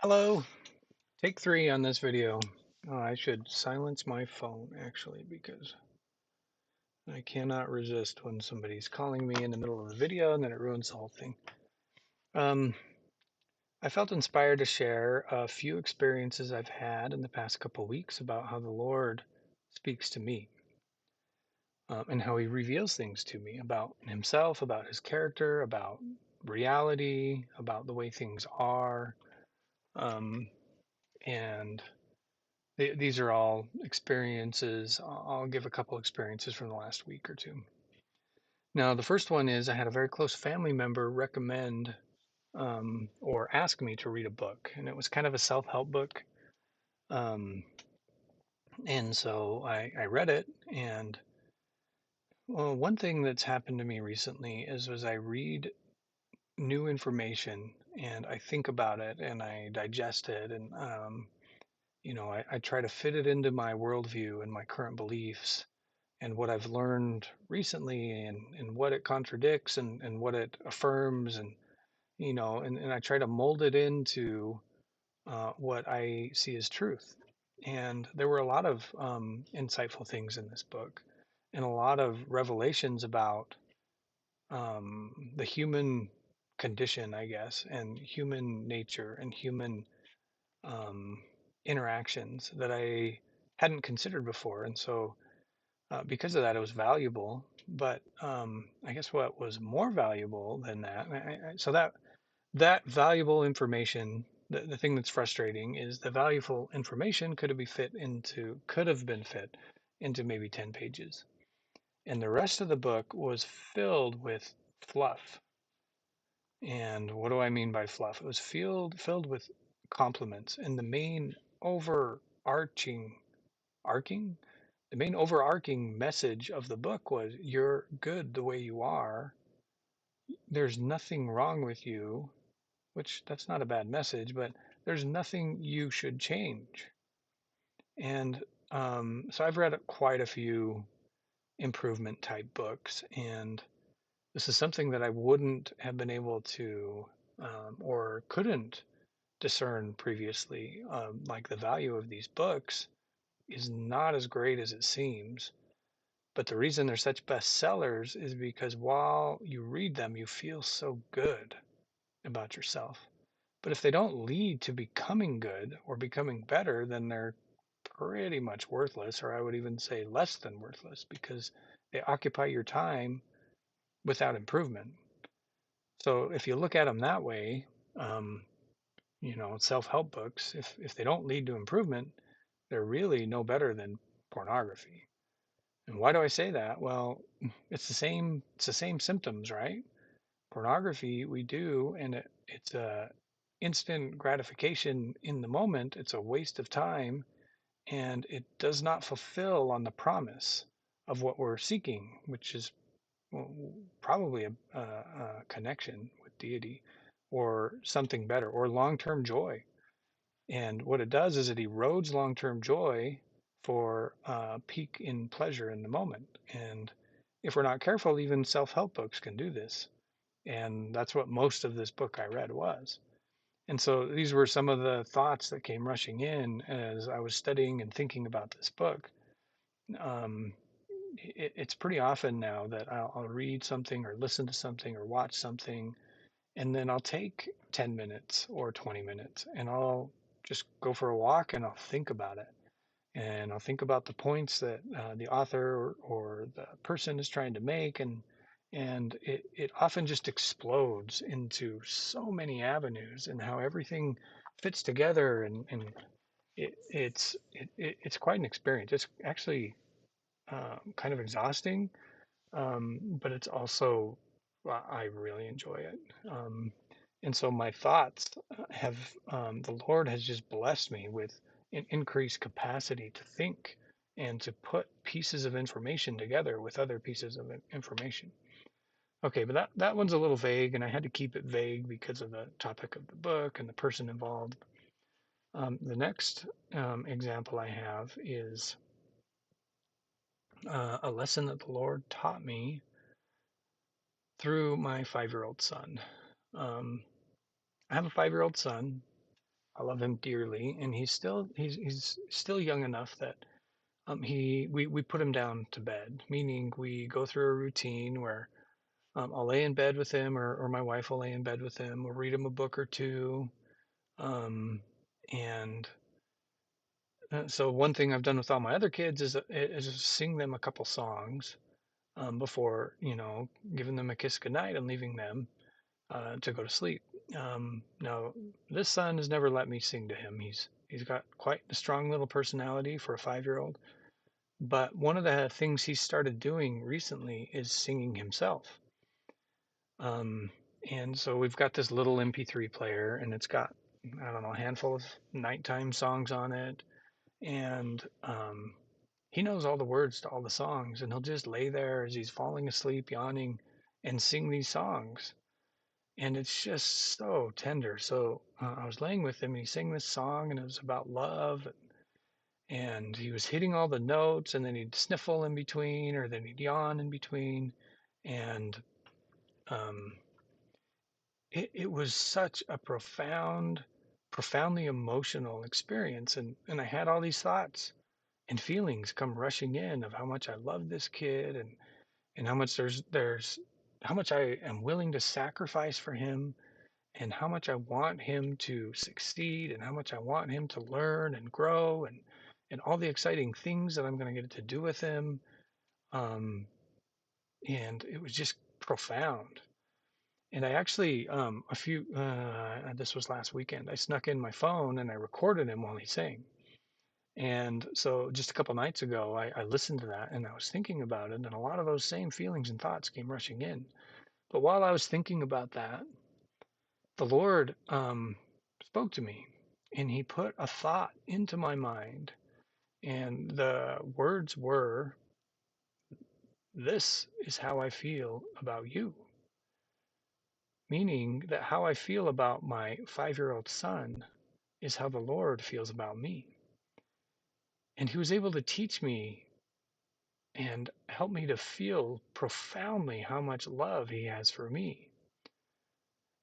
Hello, take three on this video. I should silence my phone actually because I cannot resist when somebody's calling me in the middle of a video and then it ruins the whole thing. Um, I felt inspired to share a few experiences I've had in the past couple weeks about how the Lord speaks to me and how He reveals things to me about Himself, about His character, about reality, about the way things are. Um, and these are all experiences. I'll give a couple experiences from the last week or two. Now, the first one is I had a very close family member recommend or ask me to read a book, and it was kind of a self-help book. Um, and so I read it, and well, one thing that's happened to me recently is as I read new information and I think about it and I digest it, and I try to fit it into my worldview and my current beliefs and what I've learned recently and what it contradicts and what it affirms and I try to mold it into what I see as truth. And there were a lot of insightful things in this book and a lot of revelations about the human condition, I guess, and human nature and human um, interactions that I hadn't considered before. And so because of that, it was valuable. But I guess what was more valuable than that, so that valuable information, the thing that's frustrating is the valuable information could have been fit into maybe 10 pages, and the rest of the book was filled with fluff. And what do I mean by fluff? It was filled with compliments, and the main overarching arcing the main overarching message of the book was you're good the way you are. There's nothing wrong with you, which that's not a bad message, but there's nothing you should change. And so I've read quite a few improvement type books, and this is something that I wouldn't have been able to or couldn't discern previously. Like the value of these books is not as great as it seems. But the reason they're such bestsellers is because while you read them, you feel so good about yourself. But if they don't lead to becoming good or becoming better, then they're pretty much worthless, or I would even say less than worthless, because they occupy your time without improvement. So if you look at them that way, um, self-help books, if they don't lead to improvement, they're really no better than pornography. And why do I say that? Well, it's the same symptoms, right? Pornography we do, and it's a instant gratification in the moment. It's a waste of time, and it does not fulfill on the promise of what we're seeking, which is well, probably a connection with deity or something better or long-term joy. And what it does is it erodes long-term joy for peak in pleasure in the moment. And if we're not careful, even self-help books can do this. And that's what most of this book I read was. And so these were some of the thoughts that came rushing in as I was studying and thinking about this book. Um, it's pretty often now that I'll read something or listen to something or watch something, and then I'll take 10 minutes or 20 minutes and I'll just go for a walk and I'll think about it. And I'll think about the points that the author or the person is trying to make, and it often just explodes into so many avenues and how everything fits together, and it's quite an experience. It's actually kind of exhausting, but it's also I really enjoy it. And so my thoughts have the Lord has just blessed me with an increased capacity to think and to put pieces of information together with other pieces of information. Okay, but that one's a little vague, and I had to keep it vague because of the topic of the book and the person involved. The next example I have is a lesson that the Lord taught me through my 5-year-old son. Um, I have a 5-year-old son. I love him dearly, and he's still young enough that we put him down to bed, meaning we go through a routine where I'll lay in bed with him, or my wife will lay in bed with him. We'll read him a book or two, um, and so one thing I've done with all my other kids is just sing them a couple songs before, giving them a kiss goodnight and leaving them to go to sleep. Now, this son has never let me sing to him. He's got quite a strong little personality for a 5-year-old. But one of the things he started doing recently is singing himself. Um, and so we've got this little MP3 player, and it's got, I don't know, a handful of nighttime songs on it. And he knows all the words to all the songs, and he'll just lay there as he's falling asleep, yawning, and sing these songs. And it's just so tender. So I was laying with him, and he sang this song, and it was about love, and he was hitting all the notes, and then he'd sniffle in between, or then he'd yawn in between, and um, it was such a profoundly emotional experience, and I had all these thoughts and feelings come rushing in of how much I love this kid, and how much there's how much I am willing to sacrifice for him, and how much I want him to succeed, and how much I want him to learn and grow, and all the exciting things that I'm going to get to do with him. Um, and it was just profound. And I actually, this was last weekend, I snuck in my phone and I recorded him while he sang. And so just a couple nights ago, I listened to that and I was thinking about it, and a lot of those same feelings and thoughts came rushing in. But while I was thinking about that, the Lord spoke to me, and He put a thought into my mind. And the words were, "This is how I feel about you." Meaning that how I feel about my 5-year-old son is how the Lord feels about me. And He was able to teach me and help me to feel profoundly how much love He has for me.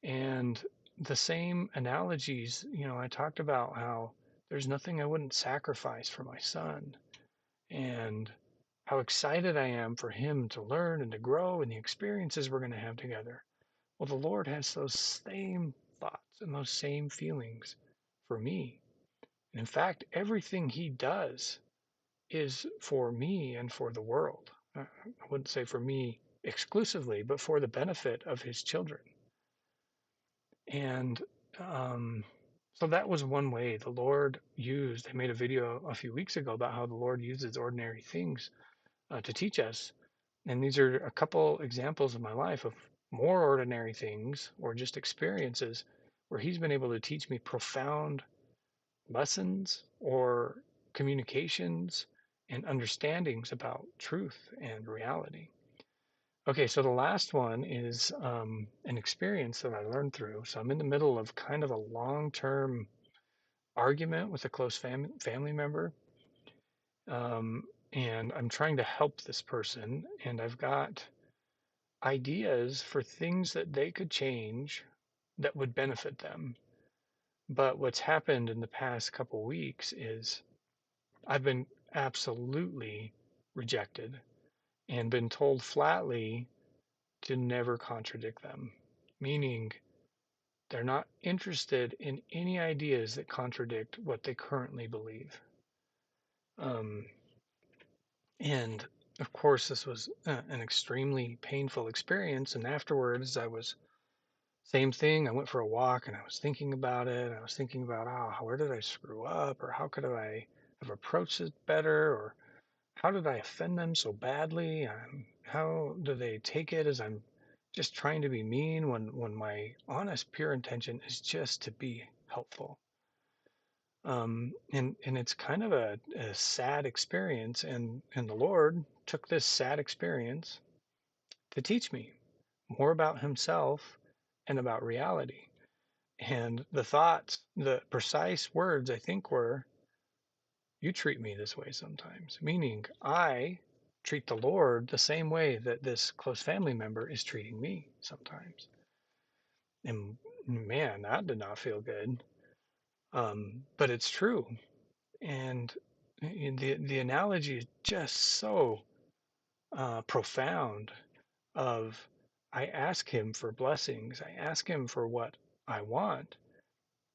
And the same analogies, I talked about how there's nothing I wouldn't sacrifice for my son, and how excited I am for him to learn and to grow and the experiences we're going to have together. Well, the Lord has those same thoughts and those same feelings for me. And in fact, everything He does is for me and for the world. I wouldn't say for me exclusively, but for the benefit of His children. And um, so that was one way the Lord used. I made a video a few weeks ago about how the Lord uses ordinary things to teach us. And these are a couple examples in my life of more ordinary things or just experiences where He's been able to teach me profound lessons or communications and understandings about truth and reality. Okay, so the last one is an experience that I learned through. So I'm in the middle of kind of a long-term argument with a close family member, um, and I'm trying to help this person, and I've got ideas for things that they could change that would benefit them. But what's happened in the past couple weeks is I've been absolutely rejected and been told flatly to never contradict them, meaning they're not interested in any ideas that contradict what they currently believe. Um, and of course, this was an extremely painful experience. And afterwards, same thing. I went for a walk and I was thinking about it. I was thinking about, where did I screw up? Or how could I have approached it better? Or how did I offend them so badly? How do they take it as I'm just trying to be mean when my honest, pure intention is just to be helpful? And it's kind of a sad experience, and the Lord took this sad experience to teach me more about Himself and about reality. And the thoughts, the precise words, I think, were, "You treat me this way sometimes," meaning I treat the Lord the same way that this close family member is treating me sometimes. And man, that did not feel good. But it's true. And the analogy is just so profound of I ask him for blessings, I ask him for what I want,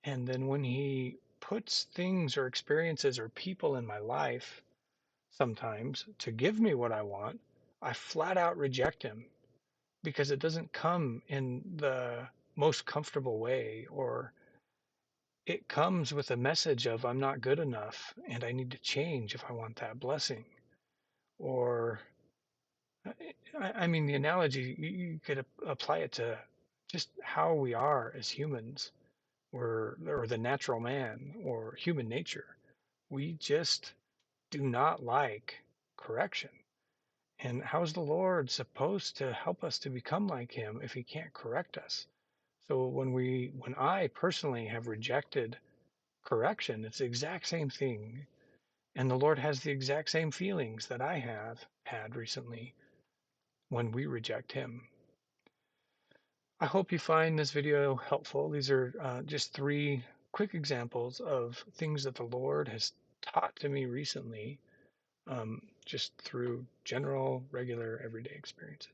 and then when he puts things or experiences or people in my life sometimes to give me what I want, I flat out reject him because it doesn't come in the most comfortable way, or it comes with a message of I'm not good enough and I need to change if I want that blessing. Or I mean, the analogy you could apply it to just how we are as humans, or the natural man, or human nature. We just do not like correction. And how is the Lord supposed to help us to become like Him if He can't correct us? So when I personally have rejected correction, it's the exact same thing, and the Lord has the exact same feelings that I have had recently when we reject Him. I hope you find this video helpful. These are just three quick examples of things that the Lord has taught to me recently, just through general, regular, everyday experiences.